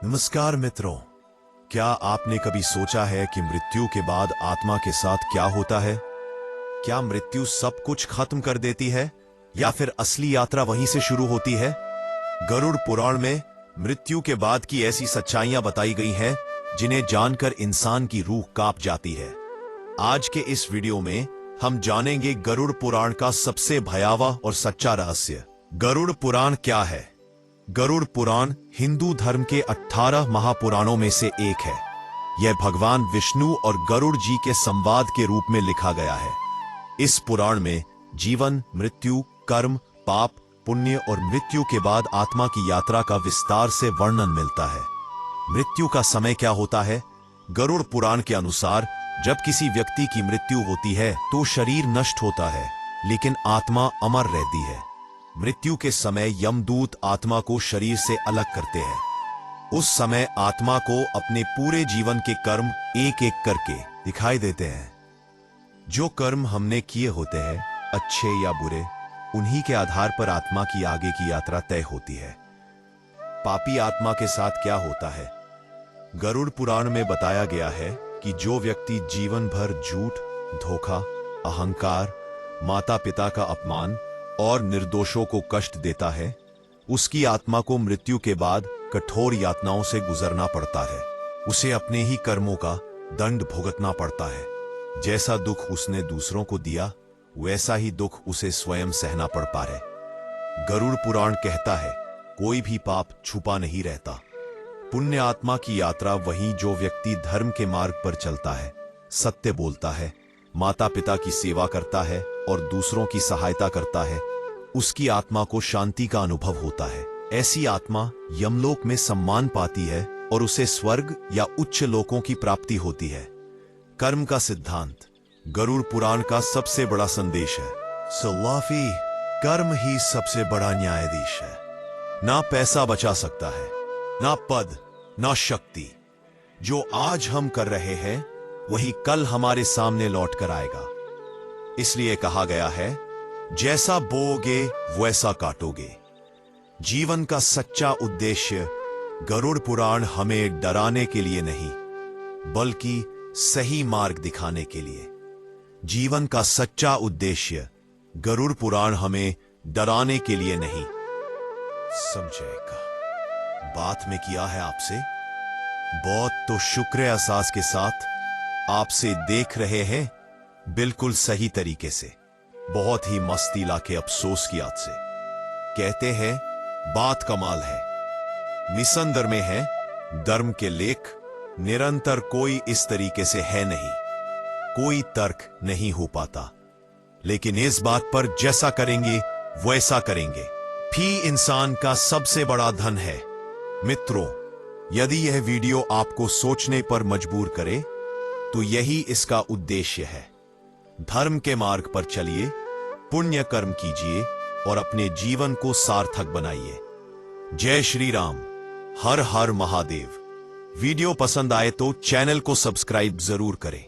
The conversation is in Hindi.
नमस्कार मित्रों, क्या आपने कभी सोचा है कि मृत्यु के बाद आत्मा के साथ क्या होता है? क्या मृत्यु सब कुछ खत्म कर देती है या फिर असली यात्रा वहीं से शुरू होती है? गरुड़ पुराण में मृत्यु के बाद की ऐसी सच्चाइयां बताई गई हैं जिन्हें जानकर इंसान की रूह कांप जाती है। आज के इस वीडियो में हम जानेंगे गरुड़ पुराण का सबसे भयावह और सच्चा रहस्य। गरुड़ पुराण क्या है? गरुड़ पुराण हिंदू धर्म के 18 महापुराणों में से एक है। यह भगवान विष्णु और गरुड़ जी के संवाद के रूप में लिखा गया है। इस पुराण में जीवन, मृत्यु, कर्म, पाप, पुण्य और मृत्यु के बाद आत्मा की यात्रा का विस्तार से वर्णन मिलता है। मृत्यु का समय क्या होता है? गरुड़ पुराण के अनुसार जब किसी व्यक्ति की मृत्यु होती है तो शरीर नष्ट होता है, लेकिन आत्मा अमर रहती है। मृत्यु के समय यमदूत आत्मा को शरीर से अलग करते हैं। उस समय आत्मा को अपने पूरे जीवन के कर्म एक एक करके दिखाई देते हैं। जो कर्म हमने किए होते हैं, अच्छे या बुरे, उन्हीं के आधार पर आत्मा की आगे की यात्रा तय होती है। पापी आत्मा के साथ क्या होता है? गरुड़ पुराण में बताया गया है कि जो व्यक्ति जीवन भर झूठ, धोखा, अहंकार, माता पिता का अपमान और निर्दोषों को कष्ट देता है, उसकी आत्मा को मृत्यु के बाद कठोर यातनाओं से गुजरना पड़ता है। उसे अपने ही कर्मों का दंड भुगतना पड़ता है। जैसा दुख उसने दूसरों को दिया, वैसा ही दुख उसे स्वयं सहना पड़ पा है। गरुड़ पुराण कहता है, कोई भी पाप छुपा नहीं रहता। पुण्य आत्मा की यात्रा वही जो व्यक्ति धर्म के मार्ग पर चलता है, सत्य बोलता है, माता पिता की सेवा करता है और दूसरों की सहायता करता है, उसकी आत्मा को शांति का अनुभव होता है। ऐसी आत्मा यमलोक में सम्मान पाती है और उसे स्वर्ग या उच्च लोकों की प्राप्ति होती है। कर्म का सिद्धांत गरुड़ पुराण का सबसे बड़ा संदेश है। सलाफी, कर्म ही सबसे बड़ा न्यायाधीश है। ना पैसा बचा सकता है, ना पद, ना शक्ति। जो आज हम कर रहे हैं वही कल हमारे सामने लौट कर आएगा। इसलिए कहा गया है, जैसा बोओगे वैसा काटोगे। जीवन का सच्चा उद्देश्य गरुड़ पुराण हमें डराने के लिए नहीं, बल्कि सही मार्ग दिखाने के लिए। जीवन का सच्चा उद्देश्य गरुड़ पुराण हमें डराने के लिए नहीं, समझेगा। बात में किया है आपसे बहुत तो शुक्र एहसास के साथ आपसे देख रहे हैं, बिल्कुल सही तरीके से, बहुत ही मस्ती लाके अफसोस की याद से। कहते हैं बात कमाल है, निसंदर में है धर्म के लेख, निरंतर कोई इस तरीके से है नहीं, कोई तर्क नहीं हो पाता। लेकिन इस बात पर जैसा करेंगे वैसा करेंगे भी इंसान का सबसे बड़ा धन है। मित्रों, यदि यह वीडियो आपको सोचने पर मजबूर करे तो यही इसका उद्देश्य है। धर्म के मार्ग पर चलिए, पुण्य कर्म कीजिए और अपने जीवन को सार्थक बनाइए। जय श्री राम, हर हर महादेव। वीडियो पसंद आए तो चैनल को सब्सक्राइब जरूर करें।